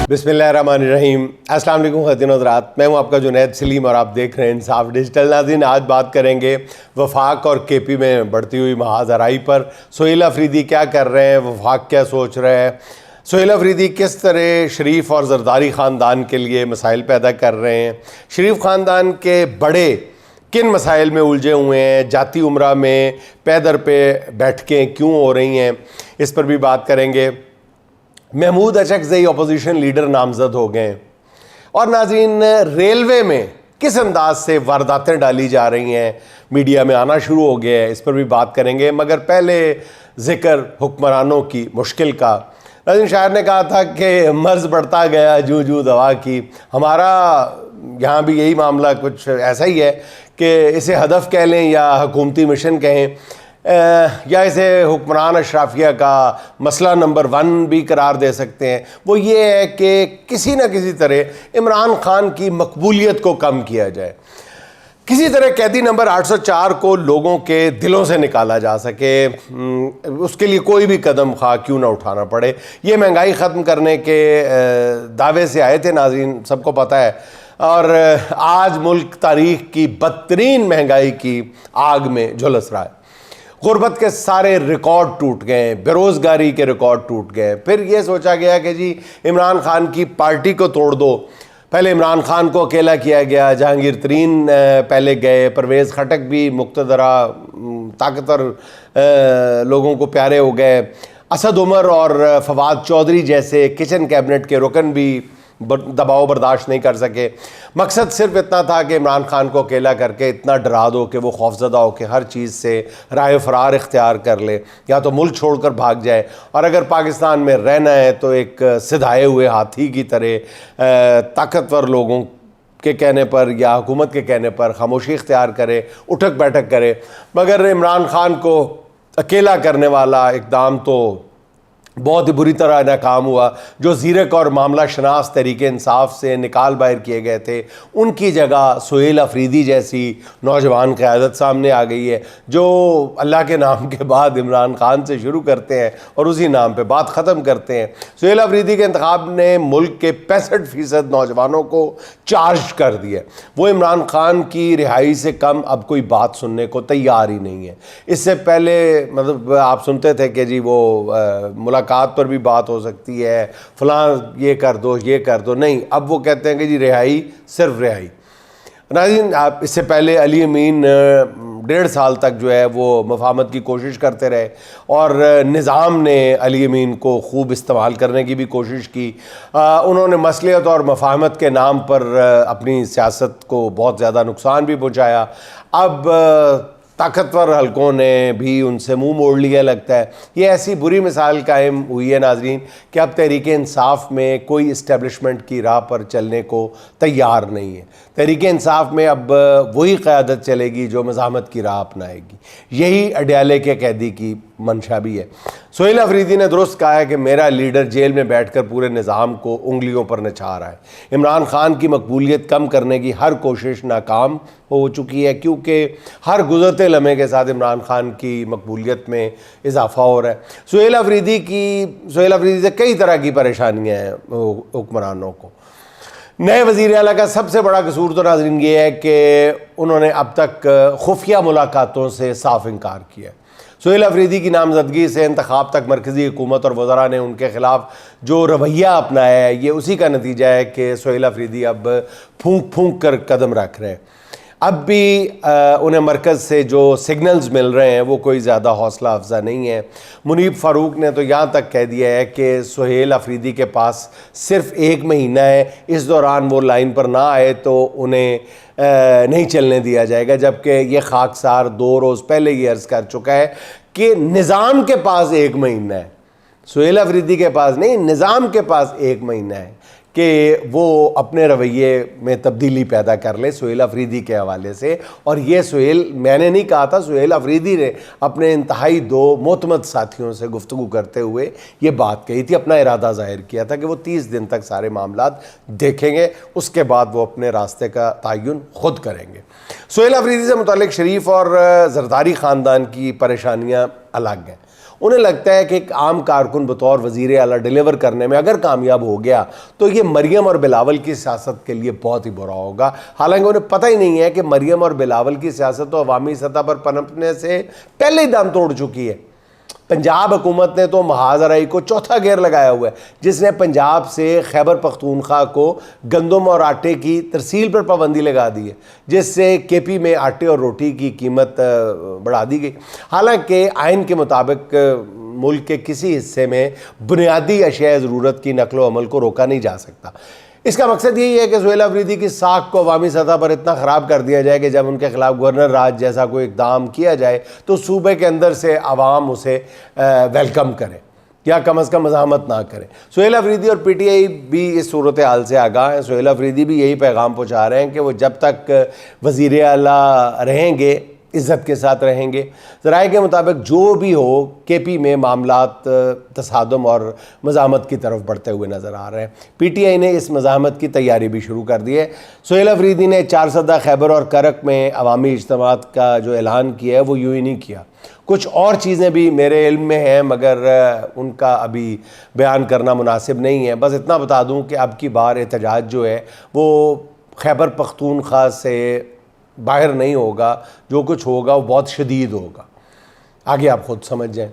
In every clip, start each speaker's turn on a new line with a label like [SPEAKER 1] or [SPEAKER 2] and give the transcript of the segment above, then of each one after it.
[SPEAKER 1] बिस्मिल्लाहिर्रहमानिर्रहीम। अस्सलाम वालेकुम ख़वातीन और हज़रात, मैं हूं आपका जुनैद सलीम और आप देख रहे हैं इंसाफ डिजिटल। नाज़रीन, आज बात करेंगे वफाक और केपी में बढ़ती हुई महाजराई पर। सोहेल अफरीदी क्या कर रहे हैं, वफाक क्या सोच रहे हैं, सोहेल अफरीदी किस तरह शरीफ और जरदारी ख़ानदान के लिए मसाइल पैदा कर रहे हैं, शरीफ ख़ानदान के बड़े किन मसाइल में उलझे हुए हैं, जाती उम्रा में पैदर पे बैठकें क्यों हो रही हैं, इस पर भी बात करेंगे। महमूद अचकज़ई अपोजिशन लीडर नामज़द हो गए और नाज़रीन, रेलवे में किस अंदाज से वारदातें डाली जा रही हैं, मीडिया में आना शुरू हो गया है, इस पर भी बात करेंगे। मगर पहले ज़िक्र हुक्मरानों की मुश्किल का। नाज़रीन, शायर ने कहा था कि मर्ज़ बढ़ता गया जूं जूं दवा की। हमारा यहाँ भी यही मामला कुछ ऐसा ही है कि इसे हदफ कह लें या हुकूमती मिशन कहें, या इसे हुक्मरान अशराफिया का मसला नंबर 1 भी करार दे सकते हैं। वो ये है कि किसी न किसी तरह इमरान खान की मकबूलियत को कम किया जाए, किसी तरह कैदी नंबर 804 को लोगों के दिलों से निकाला जा सके। उसके लिए कोई भी कदम खा क्यों ना उठाना पड़े। ये महंगाई ख़त्म करने के दावे से आए थे नाज़रीन, सबको पता है, और आज मुल्क तारीख़ की बदतरीन महंगाई की आग में झुलस रहा है। गुर्बत के सारे रिकॉर्ड टूट गए, बेरोज़गारी के रिकॉर्ड टूट गए। फिर ये सोचा गया कि जी इमरान खान की पार्टी को तोड़ दो। पहले इमरान खान को अकेला किया गया, जहांगीर तरीन पहले गए, परवेज़ खटक भी मुक्तदरा ताकतवर लोगों को प्यारे हो गए, असद उमर और फवाद चौधरी जैसे किचन कैबिनेट के रुकन भी दबाव बर्दाश्त नहीं कर सके। मकसद सिर्फ इतना था कि इमरान खान को अकेला करके इतना डरा दो कि वो खौफजदा हो कि हर चीज़ से राह फरार इख्तियार कर ले, या तो मुल्क छोड़कर भाग जाए, और अगर पाकिस्तान में रहना है तो एक सिधाए हुए हाथी की तरह ताकतवर लोगों के कहने पर या हुकूमत के कहने पर खामोशी इख्तियार करे, उठक बैठक करे। मगर इमरान खान को अकेला करने वाला इक़दाम तो बहुत ही बुरी तरह नाकाम हुआ। जो ज़ीरक और मामला शनास तहरीके इंसाफ से निकाल बाहर किए गए थे, उनकी जगह सोहेल अफरीदी जैसी नौजवान क़यादत सामने आ गई है, जो अल्लाह के नाम के बाद इमरान खान से शुरू करते हैं और उसी नाम पे बात ख़त्म करते हैं। सोहेल अफरीदी के इंतखाब ने मुल्क के 65% नौजवानों को चार्ज कर दिया। वो इमरान खान की रिहाई से कम अब कोई बात सुनने को तैयार ही नहीं है। इससे पहले मतलब आप सुनते थे कि जी वो मुलाकात पर भी बात हो सकती है, फलां ये कर दो, नहीं, अब वो कहते हैं कि जी रिहाई, सिर्फ रिहाई। नाज़रीन, आप इससे पहले अली अमीन 1.5 साल तक जो है वो मफाहमत की कोशिश करते रहे और निज़ाम ने अली अमीन को खूब इस्तेमाल करने की भी कोशिश की। उन्होंने मसलियत और मफाहमत के नाम पर अपनी सियासत को बहुत ज़्यादा नुकसान भी पहुँचाया। अब ताकतवर हलकों ने भी उनसे मुंह मोड़ लिया लगता है। ये ऐसी बुरी मिसाल कायम हुई है नाज़रीन कि अब तहरीक इंसाफ में कोई इस्टेब्लिशमेंट की राह पर चलने को तैयार नहीं है। तहरीक इंसाफ में अब वही क़यादत चलेगी जो मज़ाहमत की राह अपनाएगी। यही अडयाले के कैदी की मंशा भी है। सोहेल अफरीदी ने दुरुस्त कहा है कि मेरा लीडर जेल में बैठकर पूरे निज़ाम को उंगलियों पर नचा रहा है। इमरान खान की मकबूलियत कम करने की हर कोशिश नाकाम हो चुकी है, क्योंकि हर गुज़रते लम्हे के साथ इमरान खान की मकबूलियत में इजाफ़ा हो रहा है। सोहेल अफरीदी से कई तरह की परेशानियाँ हैं हुक्मरानों को। नए वज़ीर आला का सबसे बड़ा कसूर तो नाज़रीन ये है कि उन्होंने अब तक खुफिया मुलाकातों से साफ इनकार किया। सोहेल अफरीदी की नामजदगी से इंतखाब तक मरकज़ी हुकूमत और वज़रा ने उनके ख़िलाफ़ जो रवैया अपनाया है, ये उसी का नतीजा है कि सोहेल अफरीदी अब फूंक फूंक कर कदम रख रहे हैं। अब भी उन्हें मरकज़ से जो सिग्नल्स मिल रहे हैं वो कोई ज़्यादा हौसला अफजा नहीं है। मुनीब फ़ारूक ने तो यहाँ तक कह दिया है कि सोहेल अफरीदी के पास सिर्फ 1 महीना है, इस दौरान वो लाइन पर ना आए तो उन्हें नहीं चलने दिया जाएगा। जबकि ये खाकसार 2 रोज़ पहले ये अर्ज़ कर चुका है कि निज़ाम के पास 1 महीना है, सोहेल अफरीदी के पास नहीं, निज़ाम के पास 1 महीना है कि वो अपने रवैये में तब्दीली पैदा कर ले सोहेल अफरीदी के हवाले से। और ये सोहेल, मैंने नहीं कहा था, सोहेल अफरीदी ने अपने इंतहाई 2 मोतमद साथियों से गुफ्तगू करते हुए ये बात कही थी, अपना इरादा ज़ाहिर किया था कि वो 30 दिन तक सारे मामलात देखेंगे, उसके बाद वो अपने रास्ते का तयन खुद करेंगे। सोहेल अफरीदी से मुतालिक शरीफ और जरदारी ख़ानदान की परेशानियाँ अलग हैं। उन्हें लगता है कि एक आम कारकुन बतौर वज़ीर आला डिलीवर करने में अगर कामयाब हो गया तो ये मरियम और बिलावल की सियासत के लिए बहुत ही बुरा होगा। हालांकि उन्हें पता ही नहीं है कि मरियम और बिलावल की सियासत तो अवामी सतह पर पनपने से पहले ही दम तोड़ चुकी है। पंजाब हुकूमत ने तो महाजराई को चौथा गेयर लगाया हुआ है, जिसने पंजाब से खैबर पख्तूनख्वा को गंदम और आटे की तरसील पर पाबंदी लगा दी है, जिससे केपी में आटे और रोटी की कीमत बढ़ा दी गई। हालांकि आइन के मुताबिक मुल्क के किसी हिस्से में बुनियादी अशिया ज़रूरत की नकलो अमल को रोका नहीं जा सकता। इसका मकसद यही है कि सुहेल अफरीदी की साख को अवामी सतह पर इतना ख़राब कर दिया जाए कि जब उनके खिलाफ गवर्नर राज जैसा कोई इकदाम किया जाए तो सूबे के अंदर से आवाम उसे वेलकम करे या कम अज़ कम मज़ाहमत ना करें। सुहेल अफरीदी और पीटीआई भी इस सूरत हाल से आगाह हैं। सुहेल अफरीदी भी यही पैगाम पहुँचा रहे हैं कि वो जब तक वज़ीर आला रहेंगे इज़्ज़त के साथ रहेंगे। ज़राए के मुताबिक जो भी हो केपी में मामलात तसादम और मज़ाहमत की तरफ बढ़ते हुए नज़र आ रहे हैं। पीटीआई ने इस मज़ाहमत की तैयारी भी शुरू कर दी है। सुहेल अफरीदी ने 4 सदा खैबर और करक में अवामी इज्तिमात का जो ऐलान किया है वो यूँ ही नहीं किया, कुछ और चीज़ें भी मेरे इल्म में हैं मगर उनका अभी बयान करना मुनासिब नहीं है। बस इतना बता दूँ कि अब की बार एहतजाज जो है वो खैबर पख्तूनख्वा से बाहर नहीं होगा, जो कुछ होगा वो बहुत शदीद होगा, आगे आप खुद समझ जाएं।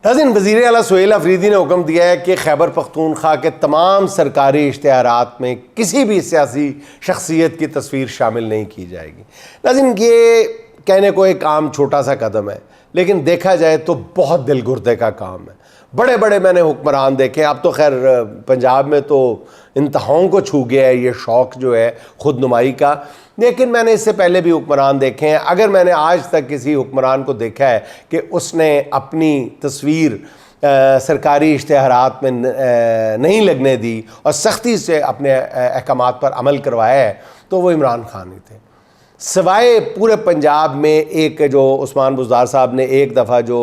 [SPEAKER 1] नाज़रीन, वज़ीर आला सुहेल अफरीदी ने हुक्म दिया है कि खैबर पख्तूनख्वा के तमाम सरकारी इश्तिहारात में किसी भी सियासी शख्सियत की तस्वीर शामिल नहीं की जाएगी। नाज़रीन, ये कहने को एक आम छोटा सा कदम है, लेकिन देखा जाए तो बहुत दिल गुर्दे का काम है। बड़े बड़े मैंने हुक्मरान देखे, अब तो खैर पंजाब में तो इंतहाओं को छू गया है ये शौक़ जो है खुद नुमाई का, लेकिन मैंने इससे पहले भी हुक्मरान देखे हैं। अगर मैंने आज तक किसी हुक्मरान को देखा है कि उसने अपनी तस्वीर सरकारी इश्तिहारात में नहीं लगने दी और सख्ती से अपने अहकामात पर अमल करवाया है तो वो इमरान खान ही थे। सिवाय पूरे पंजाब में एक जो उस्मान बुज़दार साहब ने एक दफ़ा जो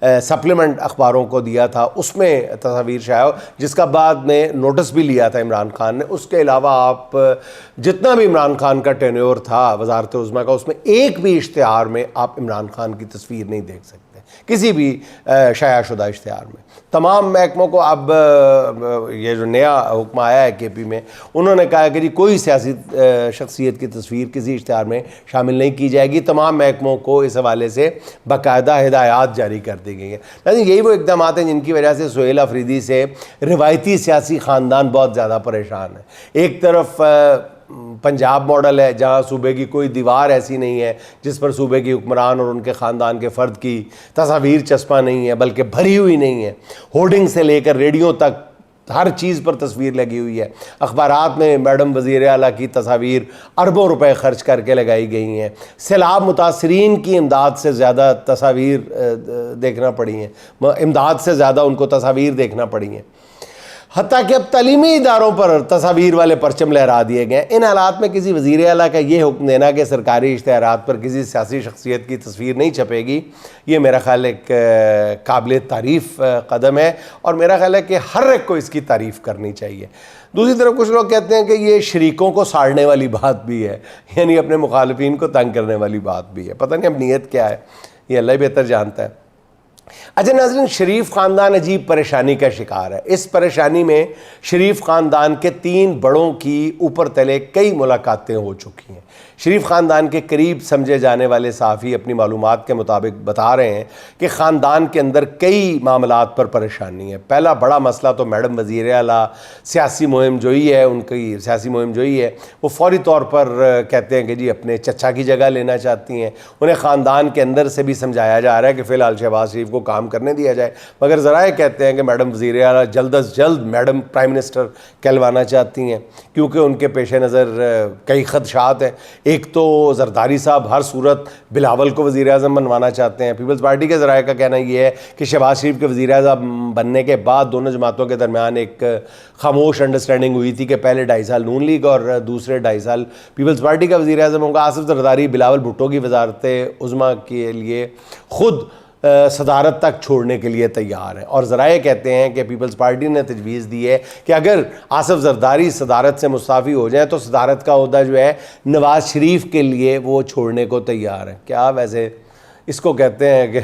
[SPEAKER 1] सप्लीमेंट अखबारों को दिया था उसमें तस्वीर शाया, जिसका बाद में नोटिस भी लिया था इमरान खान ने। उसके अलावा आप जितना भी इमरान खान का टेन्योर था वज़ारत उज़्मा का, उसमें एक भी इश्तिहार में आप इमरान खान की तस्वीर नहीं देख सकते, किसी भी शायाशुदा इश्तिहार में। तमाम महकमों को अब ये जो नया हुक्म आया है केपी में, उन्होंने कहा कि जी कोई सियासी शख्सियत की तस्वीर किसी इश्तिहार में शामिल नहीं की जाएगी। तमाम महकमों को इस हवाले से बाकायदा हिदायत जारी कर दी गई है। लेकिन यही वो इक़दाम हैं जिनकी वजह से सुहेल अफरीदी से रिवायती सियासी ख़ानदान बहुत ज़्यादा परेशान है। एक तरफ पंजाब मॉडल है जहाँ सूबे की कोई दीवार ऐसी नहीं है जिस पर सूबे की हुक्मरान और उनके ख़ानदान के फ़र्द की तस्वीर चस्पा नहीं है, बल्कि भरी हुई नहीं है। होर्डिंग से लेकर रेडियो तक हर चीज़ पर तस्वीर लगी हुई है। अखबारात में मैडम वज़ीर आला की तस्वीर अरबों रुपए खर्च करके लगाई गई हैं। सैलाब मुतासरीन की इमदाद से ज़्यादा तस्वीर देखना पड़ी हैं, इमदाद से ज़्यादा उनको तस्वीर देखना पड़ी हैं। हत्ता कि अब तालीमी इदारों पर तस्वीर वाले परचम लहरा दिए गए। इन हालात में किसी वज़ीर आला का ये हुक्म देना कि सरकारी इश्तिहारात पर किसी सियासी शख्सियत की तस्वीर नहीं छपेगी, ये मेरा ख़्याल एक काबिल तारीफ़ कदम है और मेरा ख़्याल है कि हर एक को इसकी तारीफ़ करनी चाहिए। दूसरी तरफ कुछ लोग कहते हैं कि ये शरीकों को साड़ने वाली बात भी है, यानी अपने मुखालिफिन को तंग करने वाली बात भी है। पता नहीं अब नीयत क्या है, ये अल्लाह ही बेहतर जानता है। अच्छा नाज़रीन, शरीफ ख़ानदान अजीब परेशानी का शिकार है। इस परेशानी में शरीफ ख़ानदान के 3 बड़ों की ऊपर तले कई मुलाकातें हो चुकी हैं। शरीफ ख़ानदान के करीब समझे जाने वाले सहाफ़ी अपनी मालूमात के मुताबिक बता रहे हैं कि ख़ानदान के अंदर कई मामलात पर परेशानी है। पहला बड़ा मसला तो मैडम वज़ीर आला सियासी मुहिम जोई है, उनकी सियासी मुहिम जोई है, वो फ़ौरी तौर पर कहते हैं कि जी अपने चचा की जगह लेना चाहती हैं। उन्हें ख़ानदान के अंदर से भी समझाया जा रहा है कि फ़िलहाल शहबाज शरीफ को काम करने दिया जाए, मगर ज़राए कहते हैं कि मैडम वज़ीर आला जल्द अज़ जल्द मैडम प्राइम मिनिस्टर कहलवाना चाहती हैं, क्योंकि उनके पेश नज़र कई ख़दशात हैं। एक तो जरदारी साहब हर सूरत बिलावल को वज़ीर आज़म बनवाना चाहते हैं। पीपल्स पार्टी के ज़राए का कहना ये है कि शहबाज शरीफ के वज़ीर आज़म बनने के बाद दोनों जमातों के दरमियान एक खामोश अंडरस्टैंडिंग हुई थी कि पहले 2.5 साल नून लीग और दूसरे 2.5 साल पीपल्स पार्टी का वज़ीर आज़म होगा। आसिफ जरदारी बिलावल भुट्टो की वज़ारत उज़्मा के लिए ख़ुद सदारत तक छोड़ने के लिए तैयार है और ज़राए कहते हैं कि पीपल्स पार्टी ने तजवीज़ दी है कि अगर आसिफ जरदारी सदारत से मुस्ताफ़ी हो जाए तो सदारत का ओहदा जो है नवाज़ शरीफ के लिए वो छोड़ने को तैयार है। क्या वैसे इसको कहते हैं कि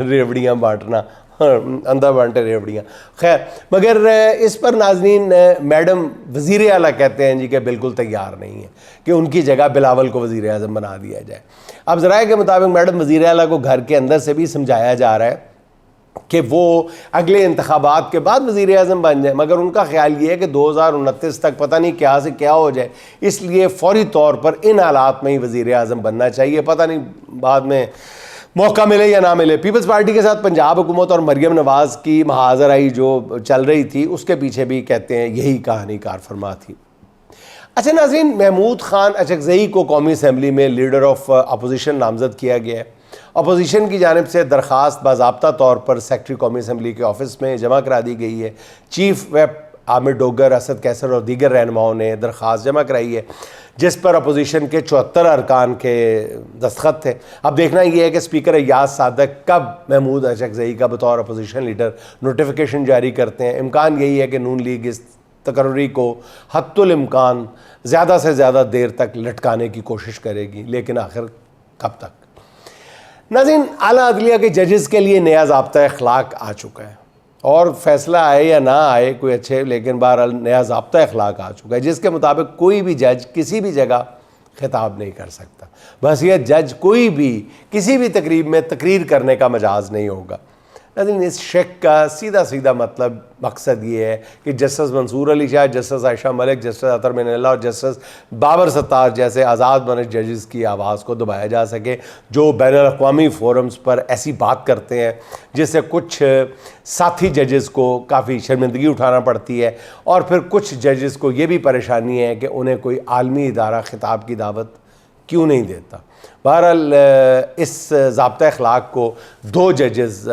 [SPEAKER 1] रेवड़ियाँ बांटना, अंधा बांटे रेवड़ियाँ। खैर, मगर इस पर नाज़रीन मैडम वज़ीर आला कहते हैं जी कि बिल्कुल तैयार नहीं है कि उनकी जगह बिलावल को वज़ीर आज़म बना दिया जाए। अब ज़राए के मुताबिक मैडम वज़ीर आला को घर के अंदर से भी समझाया जा रहा है कि वो अगले इंतखाबात के बाद वज़ीर आज़म बन जाए, मगर उनका ख्याल ये है कि 2029 तक पता नहीं क्या से क्या हो जाए, इसलिए फौरी तौर पर इन हालात में ही वज़ीर आज़म बनना चाहिए। पता नहीं बाद में मौका मिले या ना मिले। पीपल्स पार्टी के साथ पंजाब हुकूमत और मरियम नवाज़ की महाजराई जो चल रही थी, उसके पीछे भी कहते हैं यही कहानी कार फरमा थी। अच्छा नाज़रीन, महमूद खान अचकज़ई को कौमी असम्बली में लीडर ऑफ अपोजिशन नामज़द किया गया है। अपोजिशन की जानिब से दरख्वास्त बाज़ाब्ता तौर पर सेक्रेटरी कौमी असम्बली के ऑफिस में जमा करा दी गई है। चीफ व्हिप आमिर डोगर, असद कैसर और दीगर रहनुमाओं ने दरख्वास्त जमा कराई है, जिस पर अपोजिशन के 74 अरकान के दस्तखत थे। अब देखना यह है कि स्पीकर अय्याज सादक कब महमूद अचकज़ई का बतौर अपोजिशन लीडर नोटिफिकेशन जारी करते हैं। इम्कान यही है कि नून लीग इस तकर्री को हत्तुल इम्कान ज़्यादा से ज़्यादा देर तक लटकाने की कोशिश करेगी, लेकिन आखिर कब तक। नाज़रीन, आला अदलिया के जजेस के लिए नया ज़ाब्ता अखलाक आ चुका है, और फैसला आए या ना आए कोई अच्छे, लेकिन बहरहाल नया ज़ाब्ता अखलाक आ चुका है, जिसके मुताबिक कोई भी जज किसी भी जगह खिताब नहीं कर सकता। बस यह जज कोई भी किसी भी तकरीब में तकरीर करने का मजाज नहीं होगा। लेकिन इस शेक का सीधा सीधा मतलब मकसद ये है कि justice Mansoor Ali Shah, justice Ayesha Malik, justice Athar Minallah और जस्टिस बाबर सत्तार जैसे आज़ाद मनश जजेस की आवाज़ को दबाया जा सके, जो बैनुल अक़वामी फोरम्स पर ऐसी बात करते हैं जिससे कुछ साथी जजेस को काफ़ी शर्मिंदगी उठाना पड़ती है, और फिर कुछ जजेस को ये भी परेशानी है कि उन्हें कोई आलमी इदारा खिताब की दावत क्यों नहीं देता। बहरहाल इस ज़ाब्ता अखलाक को 2 जजेस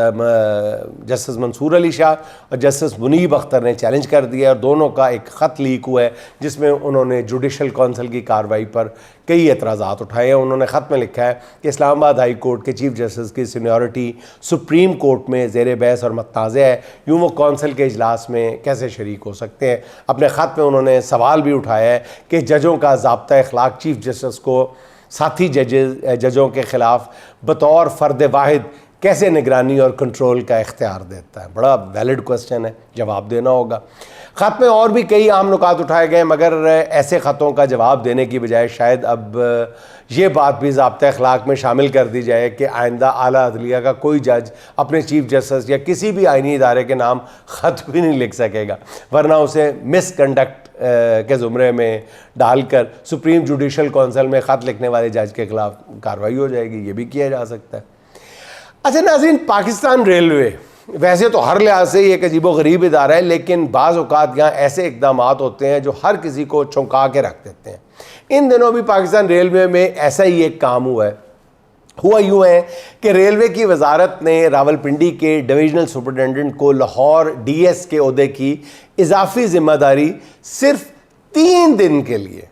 [SPEAKER 1] जस्टिस मंसूर अली शाह और जस्टिस मुनीब अख्तर ने चैलेंज कर दिया, और दोनों का एक ख़त लीक हुआ है जिसमें उन्होंने जुडिशल कौंसिल की कार्रवाई पर कई एतराज़ात उठाए हैं। उन्होंने ख़त में लिखा है कि इस्लामाबाद हाई कोर्ट के चीफ जस्टिस की सीनियरिटी सुप्रीम कोर्ट में ज़ेर बहस और मतनाज़ है, यूँ वो कौंसिल के इजलास में कैसे शरीक हो सकते हैं। अपने ख़त में उन्होंने सवाल भी उठाया है कि जजों का ज़ाब्ता अखलाक चीफ जस्टिस को साथी जजों के ख़िलाफ़ बतौर फ़र्द वाहिद कैसे निगरानी और कंट्रोल का इख्तियार देता है। बड़ा वैलिड क्वेश्चन है, जवाब देना होगा। ख़त में और भी कई अहम नुकात उठाए गए, मगर ऐसे ख़तों का जवाब देने की बजाय शायद अब ये बात भी ज़ाब्ता अखलाक में शामिल कर दी जाए कि आइंदा आला अदलिया का कोई जज अपने चीफ जस्टिस या किसी भी आइनी इदारे के नाम ख़त भी नहीं लिख सकेगा, वरना उसे मिसकंडक्ट के ज़ुमरे में डालकर सुप्रीम जुडिशल कौंसिल में ख़त लिखने वाले जज के ख़िलाफ़ कार्रवाई हो जाएगी। ये भी किया जा सकता है। अच्छा नाज़रीन, पाकिस्तान रेलवे वैसे तो हर लिहाज से एक अजीबो गरीब इदारा है, लेकिन बाज़ औक़ात यहाँ ऐसे इक़दाम होते हैं जो हर किसी को चौंका के रख देते हैं। इन दिनों भी पाकिस्तान रेलवे में ऐसा ही एक काम हुआ यूँ है कि रेलवे की वजारत ने रावलपिंडी के डिवीजनल सुपरिटेंडेंट को लाहौर DS के ओहदे की इजाफी ज़िम्मेदारी सिर्फ 3 दिन के लिए,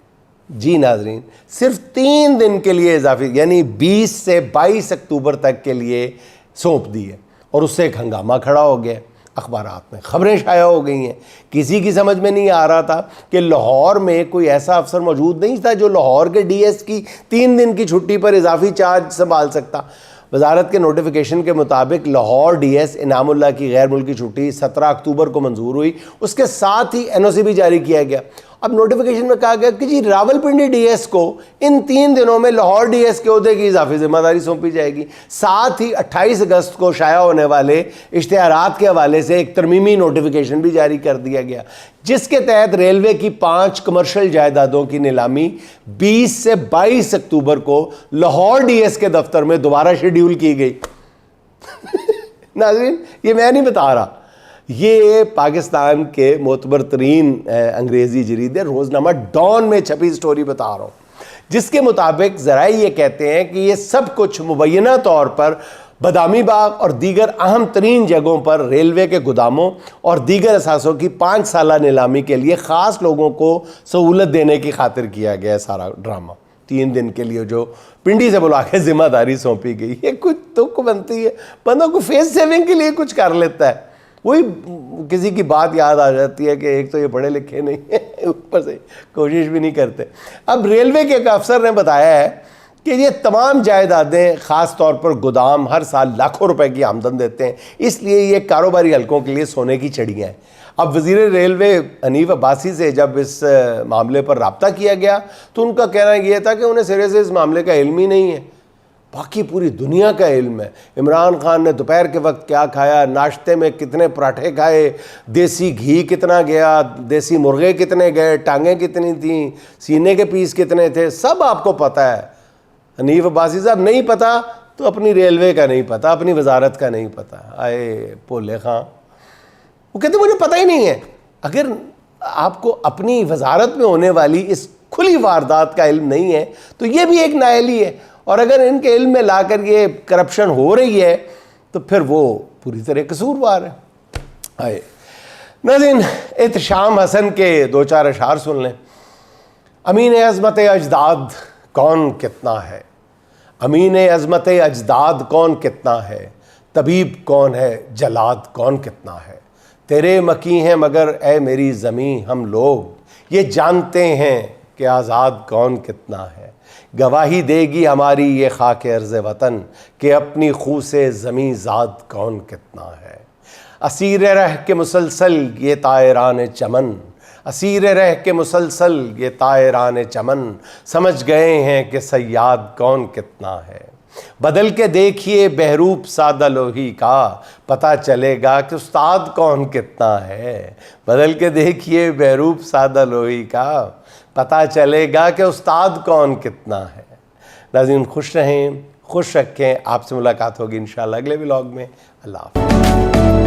[SPEAKER 1] जी नाजरीन, सिर्फ 3 दिन के लिए इजाफी, यानी 20 से 22 अक्टूबर तक के लिए सौंप दी है, और उससे एक हंगामा खड़ा हो गया। अखबारात में खबरें शाया हो गई हैं। किसी की समझ में नहीं आ रहा था कि लाहौर में कोई ऐसा अफसर मौजूद नहीं था जो लाहौर के DS की 3 दिन की छुट्टी पर इजाफी चार्ज संभाल सकता। वजारत के नोटिफिकेशन के मुताबिक लाहौर DS इनामुल्लाह की गैर मुल्की छुट्टी 17 अक्टूबर को मंजूर हुई, उसके साथ ही NOC भी जारी किया गया। अब नोटिफिकेशन में कहा गया कि जी रावलपिंडी DS को इन 3 दिनों में लाहौर DS के ओहदे की इजाफी जिम्मेदारी सौंपी जाएगी। साथ ही 28 अगस्त को शाया होने वाले इश्तिहारात के हवाले से एक तरमीमी नोटिफिकेशन भी जारी कर दिया गया, जिसके तहत रेलवे की 5 कमर्शियल जायदादों की नीलामी 20 से 22 अक्टूबर को लाहौर DS के दफ्तर में दोबारा शेड्यूल की गई। नाज़रीन, ये मैं नहीं बता रहा, ये पाकिस्तान के मोतबर तरीन अंग्रेज़ी जरीदे रोज़नामा डॉन में छपी स्टोरी बता रहा हूँ, जिसके मुताबिक ज़राए ये कहते हैं कि ये सब कुछ मुबैना तौर पर बदामी बाग और दीगर अहम तरीन जगहों पर रेलवे के गुदामों और दीगर असासों की 5 साला नीलामी के लिए ख़ास लोगों को सहूलत देने की खातिर किया गया है। सारा ड्रामा 3 दिन के लिए जो पिंडी से बुला के जिम्मेदारी सौंपी गई, ये कुछ तुक बनती है। बंदों को फेस सेविंग के लिए कुछ कर लेता है। वही किसी की बात याद आ जाती है कि एक तो ये पढ़े लिखे नहीं है, ऊपर से कोशिश भी नहीं करते। अब रेलवे के एक अफसर ने बताया है कि ये तमाम जायदादें ख़ास तौर पर गोदाम हर साल लाखों रुपए की आमदन देते हैं, इसलिए ये कारोबारी हलकों के लिए सोने की चिड़ियाँ हैं। अब वज़ीर रेलवे हनीफ अब्बासी से जब इस मामले पर रब्ता किया गया तो उनका कहना यह था कि उन्हें सिरे से इस मामले का इल्म ही नहीं है, बाकी पूरी दुनिया का इल्म है। इमरान खान ने दोपहर के वक्त क्या खाया, नाश्ते में कितने पराठे खाए, देसी घी कितना गया, देसी मुर्गे कितने गए, टांगें कितनी थीं, सीने के पीस कितने थे, सब आपको पता है। हनीफ अब्बासी साहब नहीं पता तो अपनी रेलवे का नहीं पता, अपनी वजारत का नहीं पता। आए पोले खां, वो कहते मुझे पता ही नहीं है। अगर आपको अपनी वजारत में होने वाली इस खुली वारदात का इल्म नहीं है तो ये भी एक नाअहली है, और अगर इनके इल्म में लाकर ये करप्शन हो रही है तो फिर वो पूरी तरह कसूरवार है। आए नाज़रीन, एहतशाम हसन के दो चार अशार सुन लें। अमीन अज़मत अजदाद कौन कितना है, अमीन अज़मत अजदाद कौन कितना है, तबीब कौन है, जलाद कौन कितना है। तेरे मकी हैं मगर ए मेरी ज़मीं हम लोग, ये जानते हैं कि आज़ाद कौन कितना है। गवाही देगी हमारी ये खाक अर्ज़ वतन कि अपनी खूह से ज़मीं ज़ाद कौन कितना है। असीर रह के मुसलसल ये तायरान चमन, असीर रह के मुसलसल ये तायरान चमन, समझ गए हैं कि सयाद कौन कितना है। बदल के देखिए बहरूप सादा लोही का, पता चलेगा कि उस्ताद कौन कितना है। बदल के देखिए बहरूप सादा लोही का, पता चलेगा कि उस्ताद कौन कितना है। नाज़रीन, खुश रहें, खुश रखें। आपसे मुलाकात होगी इंशाअल्लाह अगले व्लॉग में। अल्लाह हाफ़िज़।